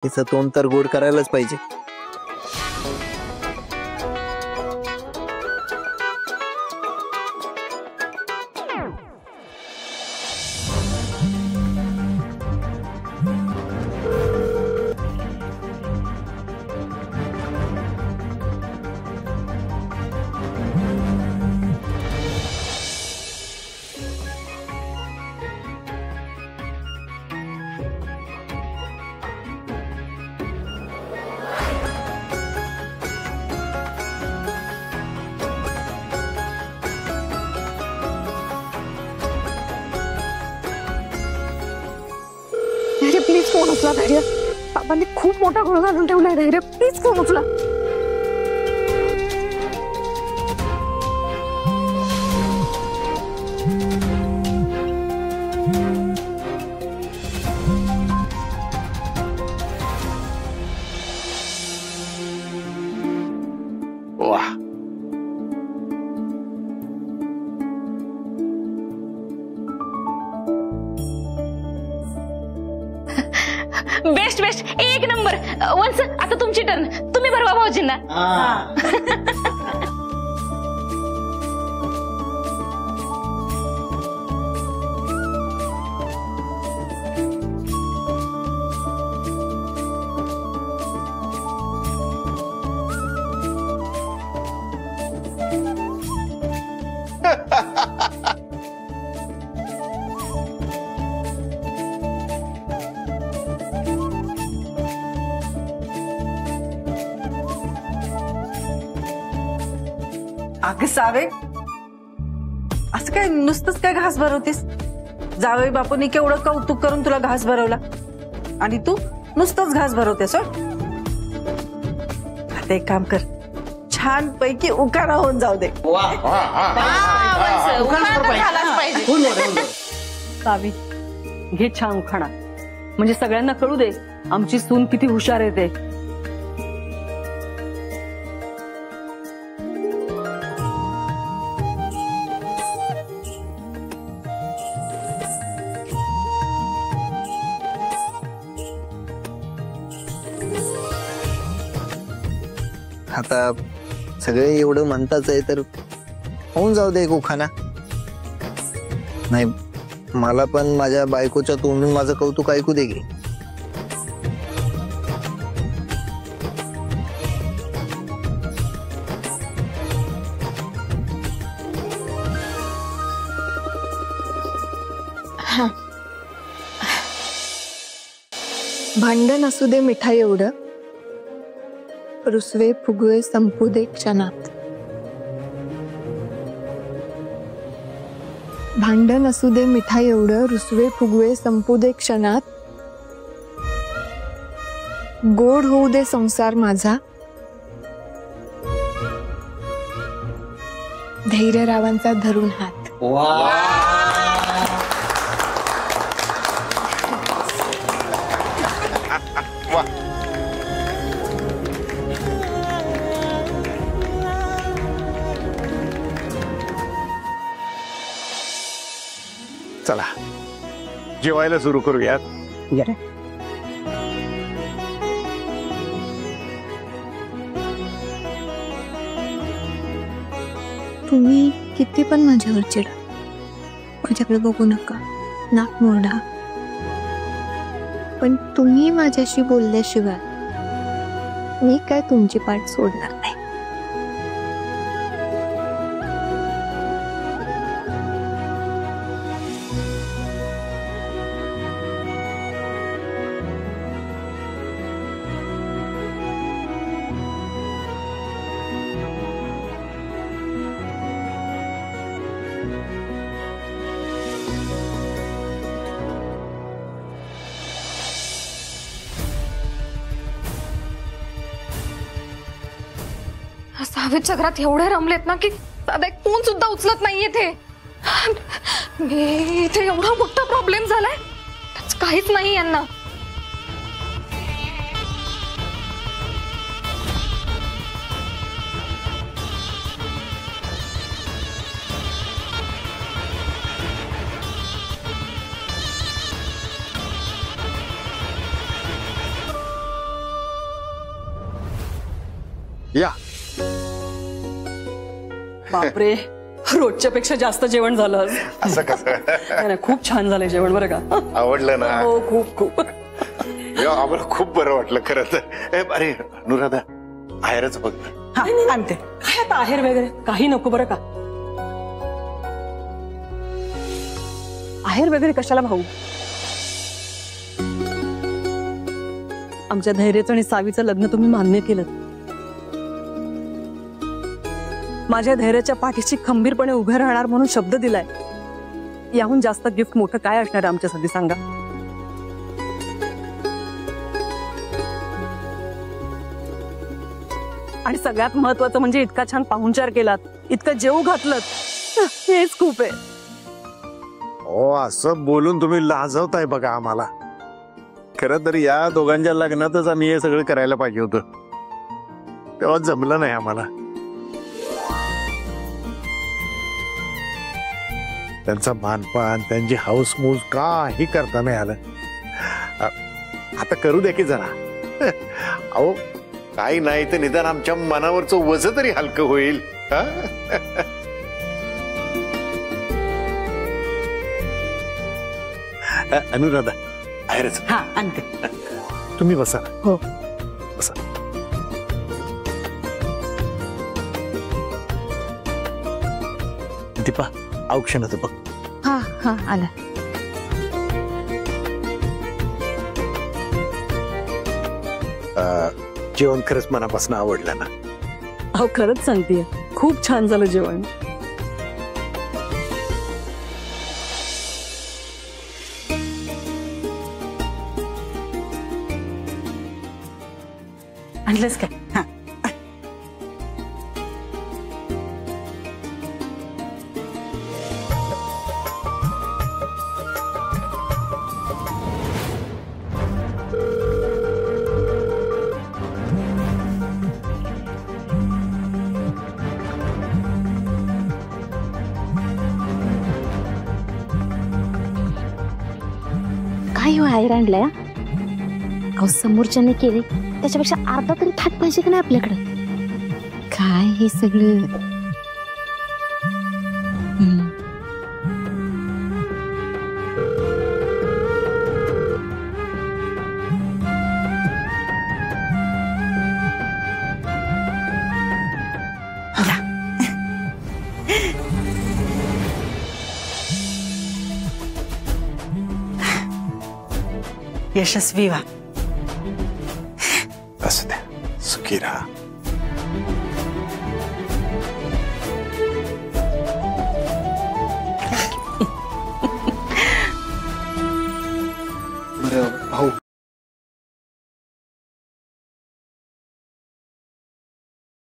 तिचं तोंड तर गोड करायलाच पाहिजे. धैर्य प्लीज फोन उचला. धैर्य, बाबांनी खूप मोठा घोळ घालून ठेवलाय. धैर्य प्लीज फोन उचला. वाह, बेस्ट बेस्ट, एक नंबर. वंस, आता तुमची टर्न. तुम्ही भरवा भाऊजींना. अगं सावे, असं काय नुसतंच काय घास भरवतेस? जावई बापूंनी केवढं कौतुक करून तुला घास भरवला आणि तू नुसतंच घास भरवतेस. आता एक काम कर, छान पैकी उकाडा होऊन जाऊ दे. सावी, घे छान उखाणा, म्हणजे सगळ्यांना कळू दे आमची सून किती हुशार आहे ते. आता सगळे एवढं म्हणताच आहे तर होऊन जाऊ दे एक उखाणा. नाही, मला पण माझ्या बायकोच्या तोंडून माझं कौतुक ऐकू दे की. भांडण असू दे मिठाई एवढं, रुसवे फुगवे संपू दे क्षणात. भांडण असू दे मिठाई एवढं, रुसवे फुगवे संपू दे क्षणात. गोड होऊ दे संसार माझा, धैर्यरावांचा धरून हात. चला जेवायला सुरू करूयात. तुम्ही किती पण माझ्यावर चिडा, माझ्याकडे बघू नका, नाक मोरडा, पण तुम्ही माझ्याशी बोलल्याशिवाय मी काय तुमची पाठ सोडणार नाही. सावेच्या घरात एवढे रमलेत ना की साधा एक फोन सुद्धा उचलत नाहीये ते. इथे एवढा मोठा प्रॉब्लेम झालाय, त्याच काहीच नाही यांना. या. बापरे, रोजच्या पेक्षा जास्त जेवण झालं आज. असं कसं? नाही, नाही, खूप छान झालंय जेवण बरं का. आवडलं ना? हो, खूप खूप. आम्हाला खूप बरं वाटलं खरं तर. अरे अनुराधा, आहेरच बघ ना. हा आणते. काय आता आहेर वगैरे काही नको बरं का. आहेर वगैरे कशाला भाऊ. आमच्या धैर्याचं आणि सावीचं लग्न तुम्ही मान्य केलं. माझ्या धैर्याच्या पाठीशी खंबीरपणे उभे राहणार म्हणून शब्द दिलाय. याहून जास्त गिफ्ट मोठं काय असणार आमच्यासाठी सांगा. आणि सगळ्यात महत्वाचं म्हणजे इतका छान पाहुणचार केलात, इतकं जेवू घातलं, हेच खूप आहे. हो, असं बोलून तुम्ही लाजवताय बघा आम्हाला. खरं तर या दोघांच्या लग्नातच आम्ही हे सगळं करायला पाहिजे होतं. तेव्हा जमलं नाही आम्हाला. त्यांचा मानपान, त्यांची हाऊसमूज काही करता नाही आलं. आता करू दे की जरा. अहो, काही नाही तर निदान आमच्या मनावरचं वज तरी हलकं होईल. अनुराधा, आहेरच. हा आणते. तुम्ही बसा. हो. बसा. दीपा, औक्षणाचं बघ. हा हा आला. जेवण खरंच मनापासून आवडलं ना? अहो खरंच सांगतेय, खूप छान झालं जेवण. आणलंस काय? हा. काय हो आहेर आणलाय? अहो समोरच्याने केले त्याच्यापेक्षा अर्धा तरी थाट पाहिजे का नाही आपल्याकडे. काय हे सगळं. यशस्वी व्हा. असू द्या, सुखी राहा.